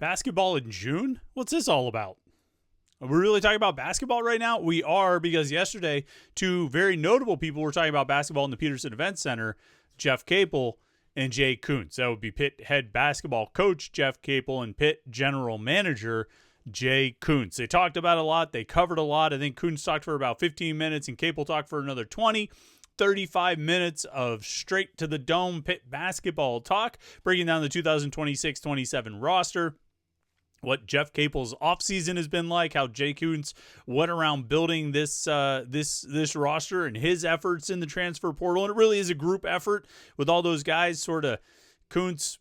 Basketball in June? What's this all about? Are we really talking about basketball right now? We are, because yesterday, two very notable people were talking about basketball in the Peterson Event Center, Jeff Capel and Jay Kuntz. That would be Pitt head basketball coach Jeff Capel and Pitt general manager Jay Kuntz. They talked about a lot. They covered a lot. I think Kuntz talked for about 15 minutes and Capel talked for another 20. 35 minutes of straight to the dome Pitt basketball talk, breaking down the 2026-27 roster, what Jeff Capel's offseason has been like, how Jay Kuntz went around building this roster and his efforts in the transfer portal. And it really is a group effort with all those guys, sort of Kuntz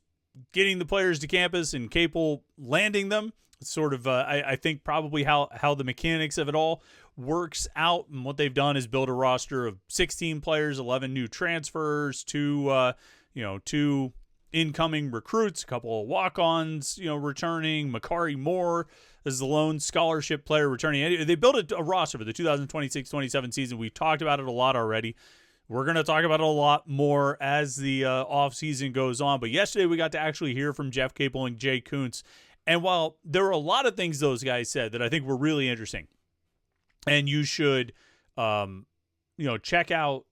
getting the players to campus and Capel landing them. It's sort of, I think, probably how the mechanics of it all works out. And what they've done is build a roster of 16 players, 11 new transfers, two incoming recruits, a couple of walk-ons, returning. Makari Moore is the lone scholarship player returning. They built a roster for the 2026-27 season. We've talked about it a lot already. We're going to talk about it a lot more as the offseason goes on. But yesterday we got to actually hear from Jeff Capel and Jay Kuntz. And while there were a lot of things those guys said that I think were really interesting, and you should, check out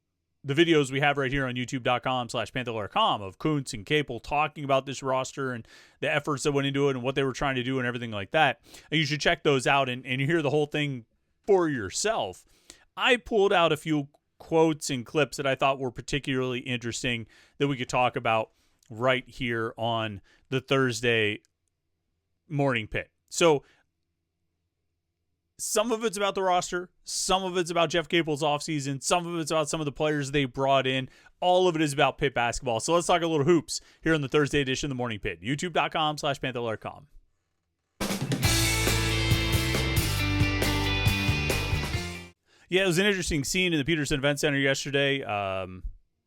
the videos we have right here on youtube.com/Panther-Lair.com of Kuntz and Capel talking about this roster and the efforts that went into it and what they were trying to do and everything like that. And you should check those out and you hear the whole thing for yourself. I pulled out a few quotes and clips that I thought were particularly interesting that we could talk about right here on the Thursday Morning Pitt. So some of it's about the roster, some of it's about Jeff Capel's offseason, some of it's about some of the players they brought in. All of it is about Pitt basketball. So let's talk a little hoops here on the Thursday edition of the Morning Pitt. youtube.com/Panther-Lair.com. Yeah, it was an interesting scene in the Peterson Event Center yesterday.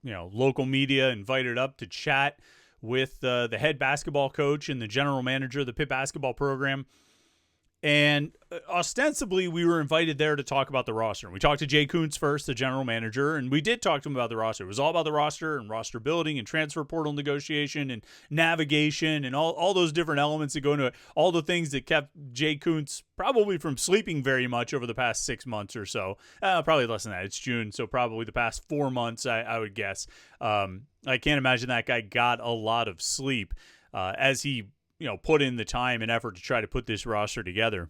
Local media invited up to chat with the head basketball coach and the general manager of the Pitt basketball program. And ostensibly, we were invited there to talk about the roster. And we talked to Jay Kuntz first, the general manager, and we did talk to him about the roster. It was all about the roster and roster building and transfer portal negotiation and navigation and all those different elements that go into it, all the things that kept Jay Kuntz probably from sleeping very much over the past 6 months or so. Probably less than that. It's June, so probably the past 4 months, I would guess. I can't imagine that guy got a lot of sleep as he put in the time and effort to try to put this roster together.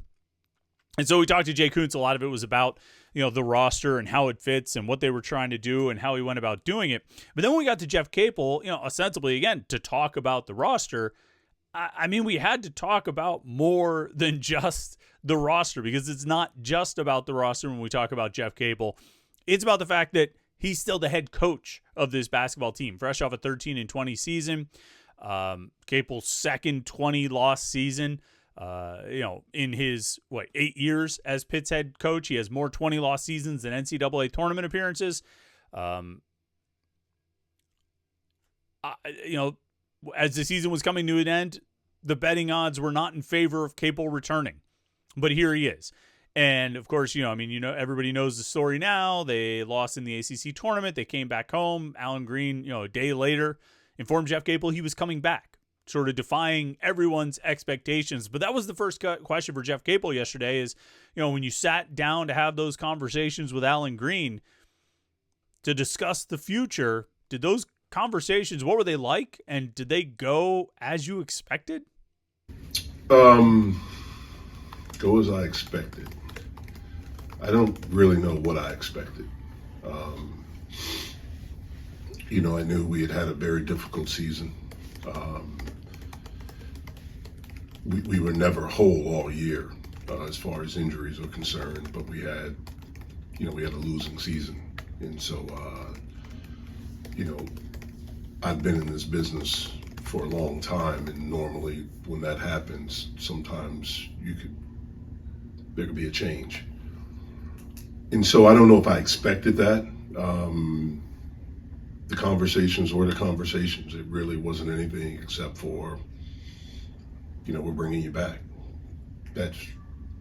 And so we talked to Jay Kuntz. A lot of it was about, the roster and how it fits and what they were trying to do and how he went about doing it. But then when we got to Jeff Capel, ostensibly, again, to talk about the roster, I mean, we had to talk about more than just the roster, because it's not just about the roster when we talk about Jeff Capel. It's about the fact that he's still the head coach of this basketball team, fresh off a 13-20 season. Capel's second 20-loss season, in his, 8 years as Pitt's head coach. He has more 20-loss seasons than NCAA tournament appearances. As the season was coming to an end, the betting odds were not in favor of Capel returning, but here he is. And of course, everybody knows the story now. They lost in the ACC tournament. They came back home. Alan Green, a day later, informed Jeff Capel he was coming back, sort of defying everyone's expectations. But that was the first question for Jeff Capel yesterday is, when you sat down to have those conversations with Alan Green to discuss the future, did those conversations, what were they like? And did they go as you expected? Go as I expected. I don't really know what I expected. I knew we had a very difficult season. We were never whole all year as far as injuries are concerned, but we had a losing season. And so, I've been in this business for a long time, and normally when that happens, sometimes there could be a change. And so I don't know if I expected that. The conversations were the conversations. It really wasn't anything except for, we're bringing you back. That's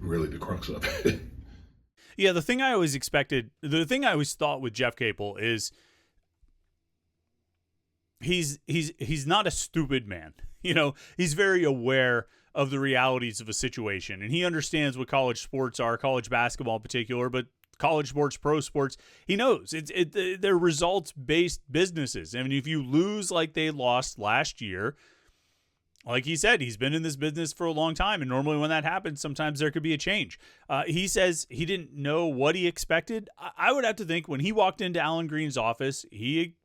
really the crux of it. Yeah, the thing I always thought with Jeff Capel is he's not a stupid man. He's very aware of the realities of a situation. And he understands what college sports are, college basketball in particular, but college sports, pro sports, he knows they're results-based businesses. And if you lose like they lost last year, like he said, he's been in this business for a long time, and normally when that happens, sometimes there could be a change. He says he didn't know what he expected. I would have to think when he walked into Alan Green's office, he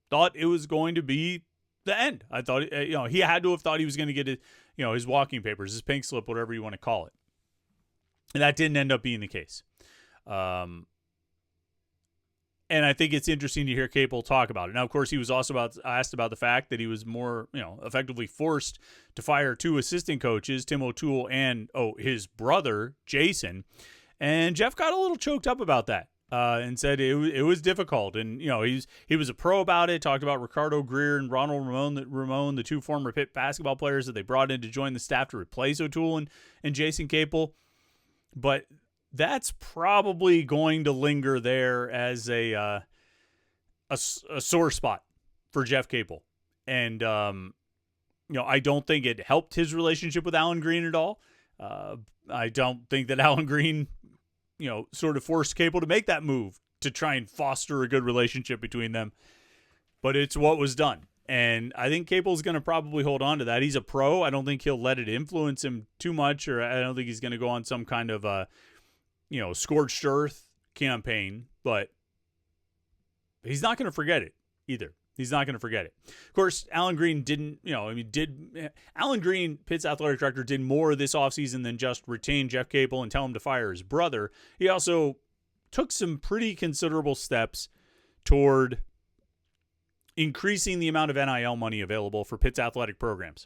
thought it was going to be the end. I thought, he had to have thought he was going to get his walking papers, his pink slip, whatever you want to call it. And that didn't end up being the case. And I think it's interesting to hear Capel talk about it. Now, of course, he was also asked about the fact that he was more, effectively forced to fire 2 assistant coaches, Tim O'Toole and his brother, Jason. And Jeff got a little choked up about that and said it was difficult. And, he was a pro about it, talked about Ricardo Greer and Ronald Ramon, the 2 former Pitt basketball players that they brought in to join the staff to replace O'Toole and Jason Capel. But that's probably going to linger there as a sore spot for Jeff Capel. And, I don't think it helped his relationship with Alan Green at all. I don't think that Alan Green, sort of forced Capel to make that move to try and foster a good relationship between them. But it's what was done. And I think Capel's going to probably hold on to that. He's a pro. I don't think he'll let it influence him too much, or I don't think he's going to go on some kind of scorched earth campaign, but he's not going to forget it either. He's not going to forget it. Of course, Alan Green Alan Green, Pitt's athletic director, did more this offseason than just retain Jeff Capel and tell him to fire his brother. He also took some pretty considerable steps toward increasing the amount of NIL money available for Pitt's athletic programs.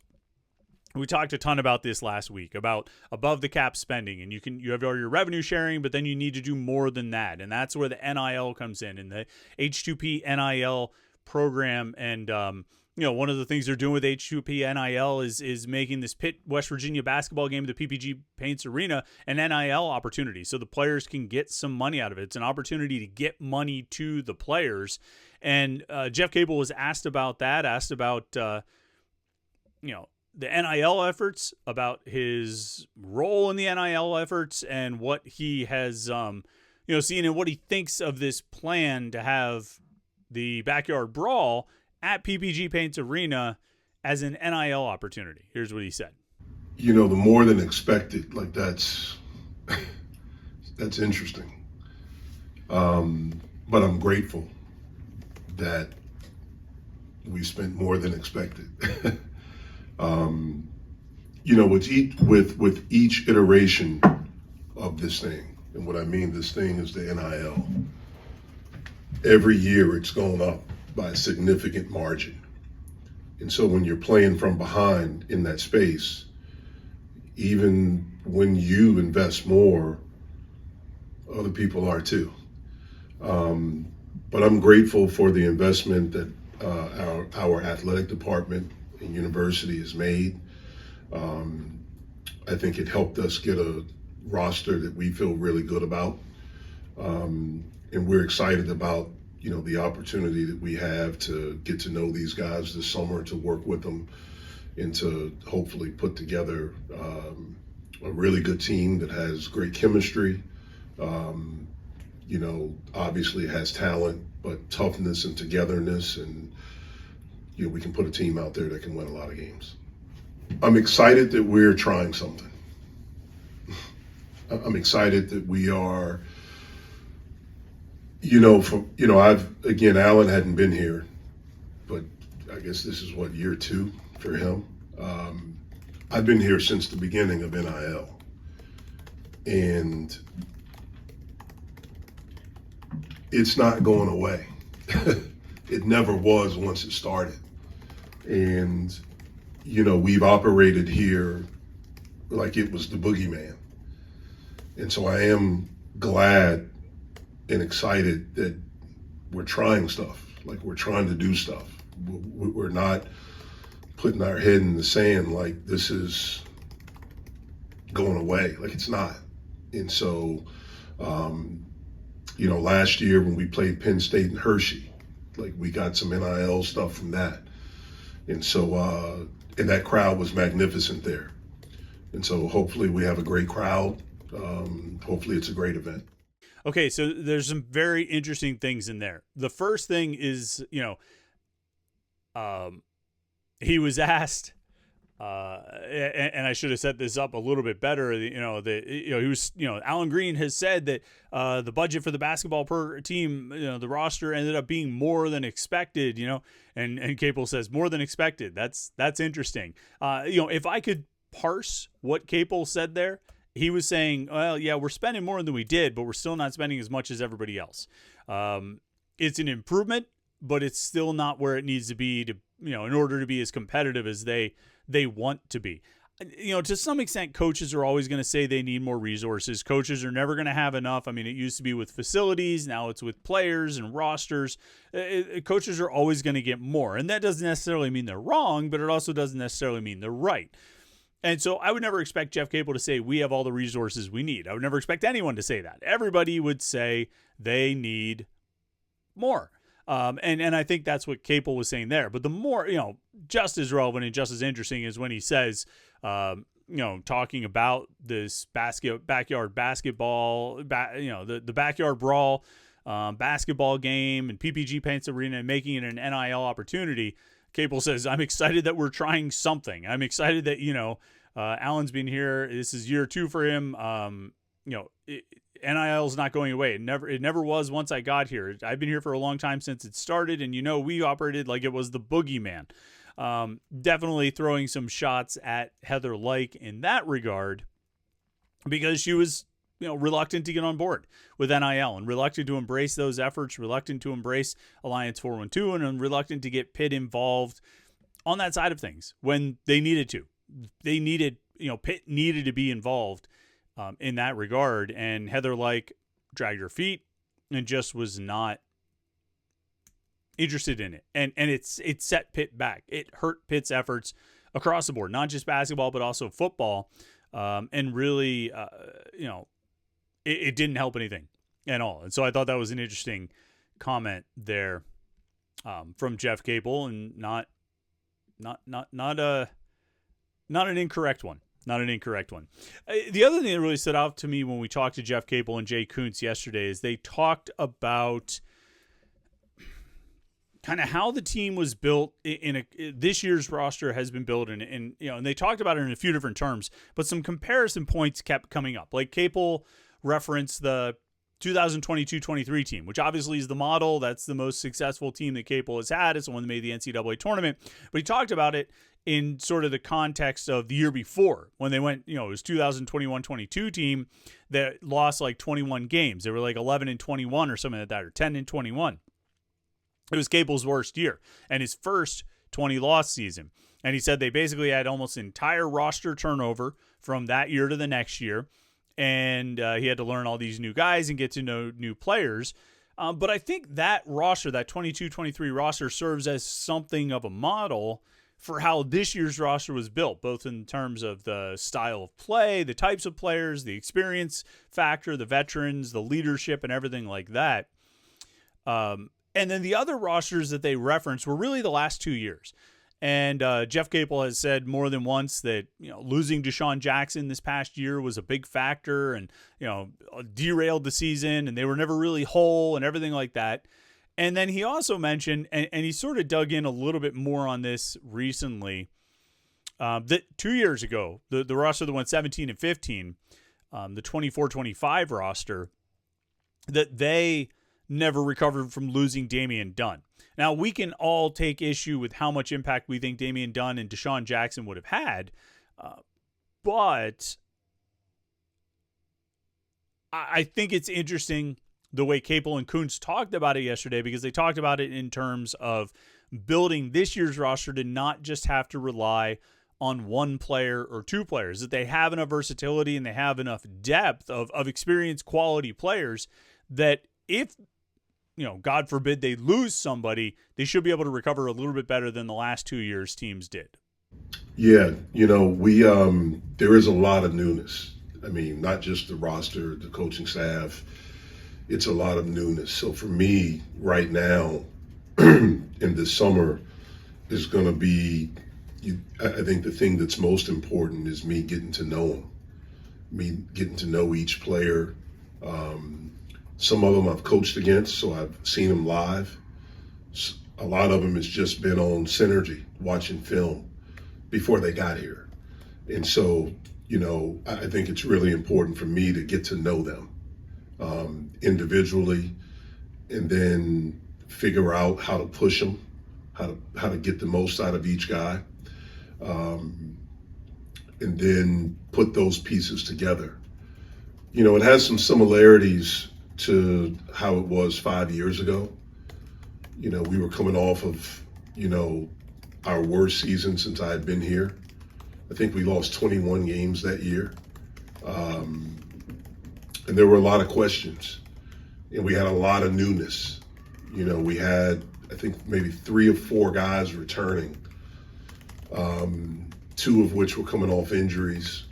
We talked a ton about this last week, about above the cap spending, and you have all your revenue sharing, but then you need to do more than that. And that's where the NIL comes in, and the H2P NIL program. And, one of the things they're doing with H2P NIL is making this Pitt, West Virginia basketball game at the PPG Paints Arena an NIL opportunity. So the players can get some money out of it. It's an opportunity to get money to the players. And Jeff Capel was asked about that, the NIL efforts, about his role in the NIL efforts, and what he has, seen, and what he thinks of this plan to have the Backyard Brawl at PPG Paints Arena as an NIL opportunity. Here's what he said. The more than expected, that's interesting. But I'm grateful that we spent more than expected. With each iteration of this thing, and what I mean this thing is the NIL, every year it's going up by a significant margin. And so when you're playing from behind in that space, even when you invest more, other people are too. But I'm grateful for the investment that our athletic department and university has made. I think it helped us get a roster that we feel really good about. And we're excited about, the opportunity that we have to get to know these guys this summer, to work with them, and to hopefully put together a really good team that has great chemistry. Obviously has talent, but toughness and togetherness, and we can put a team out there that can win a lot of games. I'm excited that we're trying something. I'm excited that we are, Alan hadn't been here, but I guess this is year 2 for him. I've been here since the beginning of NIL, and it's not going away. It never was once it started. And, we've operated here like it was the boogeyman. And so I am glad and excited that we're trying stuff, we're trying to do stuff. We're not putting our head in the sand like this is going away, it's not. And so, last year when we played Penn State and Hershey, we got some NIL stuff from that. And so, and that crowd was magnificent there. And so hopefully we have a great crowd. Hopefully it's a great event. Okay, so there's some very interesting things in there. The first thing is, he was asked, and I should have set this up a little bit better. Alan Green has said that the budget for the basketball per team, the roster ended up being more than expected. And Capel says more than expected. That's interesting. If I could parse what Capel said there, he was saying, well, yeah, we're spending more than we did, but we're still not spending as much as everybody else. It's an improvement, but it's still not where it needs to be to, in order to be as competitive as they want to be. To some extent, coaches are always going to say they need more resources. Coaches are never going to have enough. I mean, it used to be with facilities. Now it's with players and rosters. Coaches are always going to get more. And that doesn't necessarily mean they're wrong, but it also doesn't necessarily mean they're right. And so I would never expect Jeff Capel to say we have all the resources we need. I would never expect anyone to say that. Everybody would say they need more. And I think that's what Capel was saying there. But the more, just as relevant and just as interesting is when he says, talking about this backyard basketball, the backyard brawl, basketball game and PPG Paints Arena and making it an NIL opportunity. Capel says, I'm excited that we're trying something. I'm excited that, Alan's been here. This is year 2 for him. NIL is not going away. It never was once I got here. I've been here for a long time since it started, and we operated like it was the boogeyman. Definitely throwing some shots at Heather Lyke in that regard because she was, reluctant to get on board with NIL and reluctant to embrace those efforts, reluctant to embrace Alliance 412, and reluctant to get Pitt involved on that side of things when they needed to. They needed, Pitt needed to be involved in that regard, and Heather Lyke dragged her feet and just was not interested in it. And it set Pitt back. It hurt Pitt's efforts across the board, not just basketball, but also football. And really, it didn't help anything at all. And so I thought that was an interesting comment there from Jeff Capel, and not an incorrect one. Not an incorrect one. The other thing that really stood out to me when we talked to Jeff Capel and Jay Kuntz yesterday is they talked about kind of how the team was built this year's roster has been built and they talked about it in a few different terms, but some comparison points kept coming up. Like Capel referenced the 2022-23 team, which obviously is the model. That's the most successful team that Capel has had. It's the one that made the NCAA tournament. But he talked about it in sort of the context of the year before when they went, it was 2021-22 team that lost like 21 games. They were like 11-21 or something like that, or 10-21. It was Capel's worst year and his first 20-loss season. And he said they basically had almost entire roster turnover from that year to the next year. And he had to learn all these new guys and get to know new players. But I think that roster, that 22-23 roster, serves as something of a model for how this year's roster was built, both in terms of the style of play, the types of players, the experience factor, the veterans, the leadership, and everything like that. And then the other rosters that they referenced were really the last 2 years. And Jeff Capel has said more than once that, losing Deshaun Jackson this past year was a big factor and, derailed the season and they were never really whole and everything like that. And then he also mentioned, and he sort of dug in a little bit more on this recently, that 2 years ago, the roster that went 17-15, the 24-25 roster, that they never recovered from losing Damian Dunn. Now, we can all take issue with how much impact we think Damian Dunn and Deshaun Jackson would have had, but I think it's interesting the way Capel and Kuntz talked about it yesterday, because they talked about it in terms of building this year's roster to not just have to rely on one player or two players, that they have enough versatility and they have enough depth of experienced quality players that if, God forbid they lose somebody, they should be able to recover a little bit better than the last 2 years teams did. Yeah, we there is a lot of newness. I mean, not just the roster, the coaching staff. It's a lot of newness. So for me, right now, in this summer, is going to be I think the thing that's most important is me getting to know them, me getting to know each player. Some of them I've coached against, so I've seen them live. A lot of them has just been on Synergy, watching film before they got here. And so, I think it's really important for me to get to know them individually, and then figure out how to push them, how to get the most out of each guy, and then put those pieces together. It has some similarities to how it was 5 years ago. We were coming off of, our worst season since I had been here. I think we lost 21 games that year. And there were a lot of questions, and we had a lot of newness. We had, I think, maybe 3 or 4 guys returning, 2 of which were coming off injuries.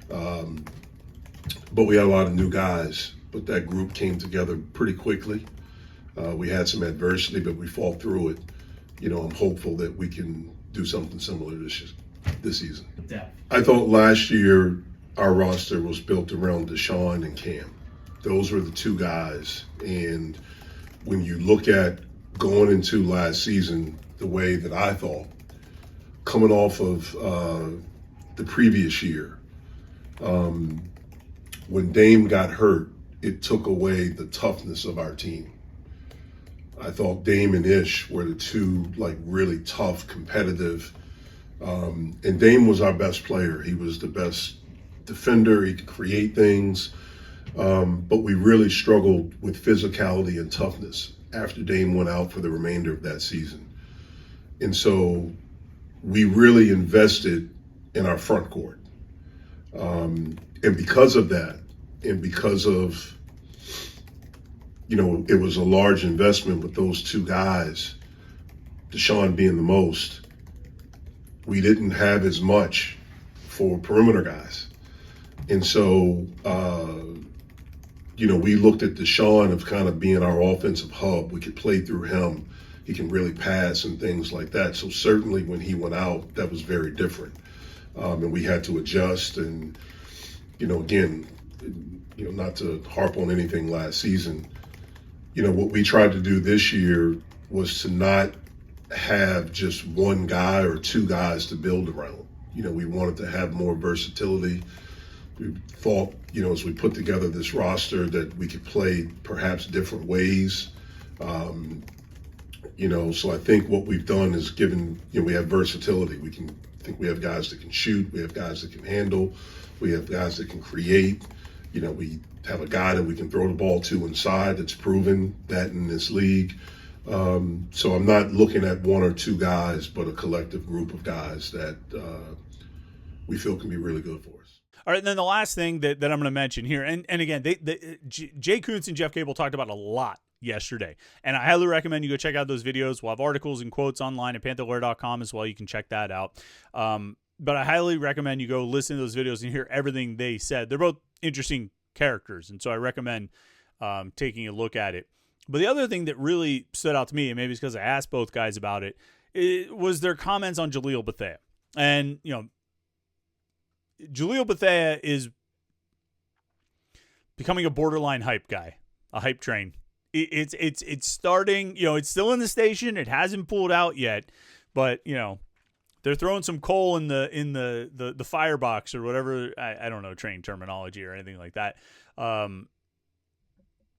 But we had a lot of new guys, but that group came together pretty quickly. We had some adversity, but we fought through it. I'm hopeful that we can do something similar this season. Yeah. I thought last year our roster was built around Deshaun and Cam. Those were the 2 guys. And when you look at going into last season, the way that I thought, coming off of the previous year, when Dame got hurt, it took away the toughness of our team. I thought Dame and Ish were the 2 really tough, competitive, and Dame was our best player. He was the best defender. He could create things, but we really struggled with physicality and toughness after Dame went out for the remainder of that season. And so we really invested in our front court. And because of that, and because of, it was a large investment with those 2 guys, Deshaun being the most, we didn't have as much for perimeter guys. And so, we looked at Deshaun of kind of being our offensive hub. We could play through him. He can really pass and things like that. So certainly when he went out, that was very different. And we had to adjust. And, again, not to harp on anything last season, what we tried to do this year was to not have just 1 guy or 2 guys to build around. We wanted to have more versatility. We thought, as we put together this roster, that we could play perhaps different ways. So I think what we've done is given, we have versatility. We have guys that can shoot. We have guys that can handle. We have guys that can create. We have a guy that we can throw the ball to inside that's proven that in this league. So I'm not looking at 1 or 2 guys, but a collective group of guys that we feel can be really good for us. All right, and then the last thing that I'm going to mention here, and again, Jay Kuntz and Jeff Capel talked about a lot yesterday, and I highly recommend you go check out those videos. We'll have articles and quotes online at Panther-Lair.com as well. You can check that out. But I highly recommend you go listen to those videos and hear everything they said. They're both interesting characters, and so I recommend taking a look at it. But the other thing that really stood out to me, and maybe it's because I asked both guys about it, was their comments on Jaleel Bethea. And, Jaleel Bethea is becoming a borderline hype guy, a hype train. It's starting, it's still in the station. It hasn't pulled out yet, but, they're throwing some coal in the firebox or whatever. I don't know train terminology or anything like that.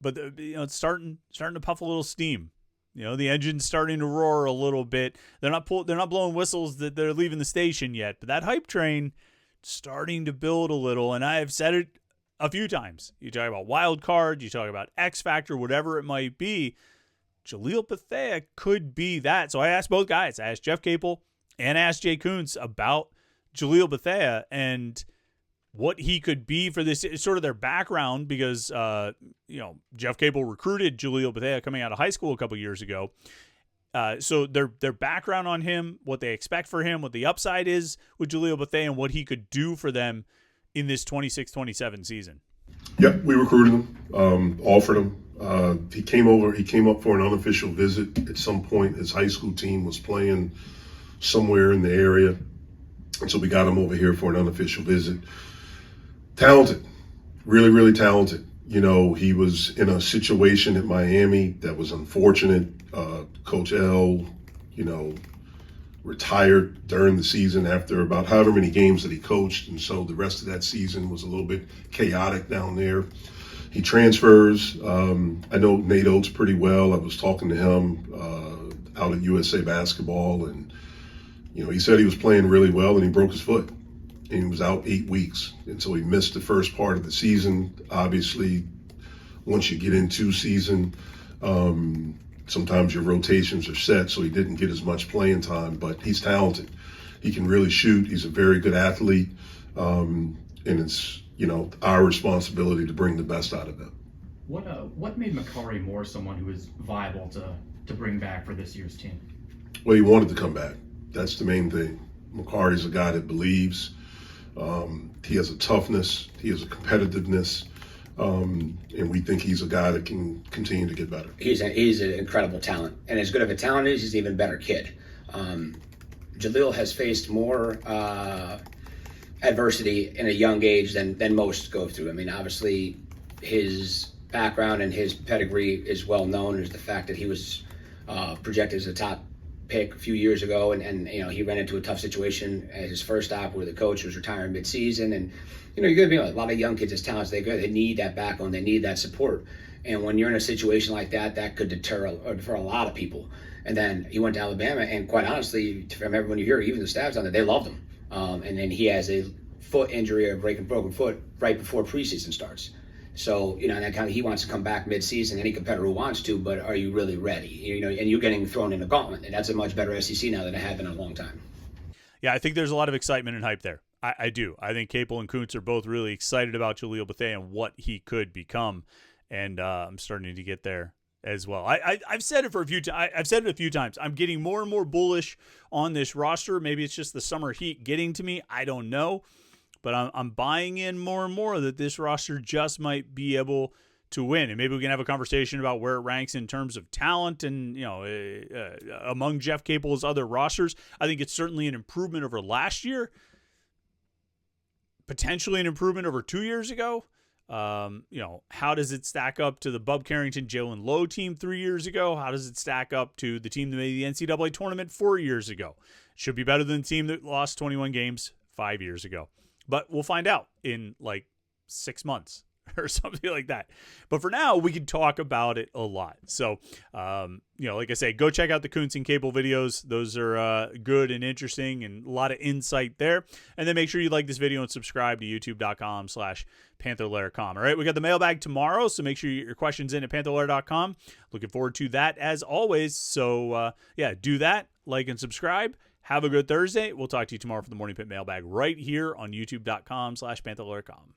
But it's starting to puff a little steam. The engine's starting to roar a little bit. They're not blowing whistles that they're leaving the station yet, but that hype train starting to build a little. And I have said it a few times. You talk about wild card, you talk about X Factor, whatever it might be. Jaleel Bethea could be that. So I asked both guys. I asked Jeff Capel and asked Jay Kuntz about Jaleel Bethea and what he could be for this, sort of their background, because Jeff Capel recruited Jaleel Bethea coming out of high school a couple years ago. So their background on him, what they expect for him, what the upside is with Jaleel Bethea, and what he could do for them in this 26-27 season. Yep, we recruited him, offered him. He came up for an unofficial visit at some point. His high school team was playing somewhere in the area. And so we got him over here for an unofficial visit. Talented, really, really talented. You know, he was in a situation at Miami that was unfortunate. Coach L, you know, retired during the season after about however many games that he coached. And so the rest of that season was a little bit chaotic down there. He transfers. I know Nate Oates pretty well. I was talking to him out at USA Basketball, and you know, he said he was playing really well, and he broke his foot, and he was out 8 weeks, and so he missed the first part of the season. Obviously, once you get into season, sometimes your rotations are set, so he didn't get as much playing time. But he's talented. He can really shoot. He's a very good athlete, and it's, you know, our responsibility to bring the best out of him. What made Makari more someone who was viable to bring back for this year's team? Well, he wanted to come back. That's the main thing. Makari's a guy that believes. He has a toughness. He has a competitiveness. And we think he's a guy that can continue to get better. He's an incredible talent. And as good of a talent as he's an even better kid. Jaleel has faced more adversity in a young age than most go through. I mean, obviously, his background and his pedigree is well known. Is the fact that he was projected as a top pick a few years ago, and you know, he ran into a tough situation at his first stop where the coach was retiring mid-season, and you know, you're going to be a lot of young kids as talented. They need that backbone, they need that support, and when you're in a situation like that, that could deter for a lot of people. And then he went to Alabama, and quite honestly, from everyone you hear, even the staffs on there, they loved him. And then he has a foot injury or broken foot right before preseason starts. So, you know, and that kind of, he wants to come back mid-season, any competitor who wants to, but are you really ready? You know, and you're getting thrown in a gauntlet, and that's a much better SEC now than it had been in a long time. Yeah, I think there's a lot of excitement and hype there. I do. I think Capel and Kuntz are both really excited about Jaleel Bethea and what he could become, and I'm starting to get there as well. I've said it I've said it a few times. I'm getting more and more bullish on this roster. Maybe it's just the summer heat getting to me. I don't know. But I'm buying in more and more that this roster just might be able to win. And maybe we can have a conversation about where it ranks in terms of talent and, you know, among Jeff Capel's other rosters. I think it's certainly an improvement over last year, potentially an improvement over 2 years ago. You know, how does it stack up to the Bub Carrington, Jalen Lowe team 3 years ago? How does it stack up to the team that made the NCAA tournament 4 years ago? Should be better than the team that lost 21 games 5 years ago. But we'll find out in like 6 months or something like that. But for now, we can talk about it a lot. So, you know, like I say, go check out the Kuntz and Capel videos. Those are good and interesting and a lot of insight there. And then make sure you like this video and subscribe to youtube.com/Panther-Lair.com. All right, we got the mailbag tomorrow, so make sure you get your questions in at Panther-Lair.com. Looking forward to that as always. So, yeah, do that, like and subscribe. Have a good Thursday. We'll talk to you tomorrow for the Morning Pitt mailbag right here on youtube.com/Panther-Lair.com.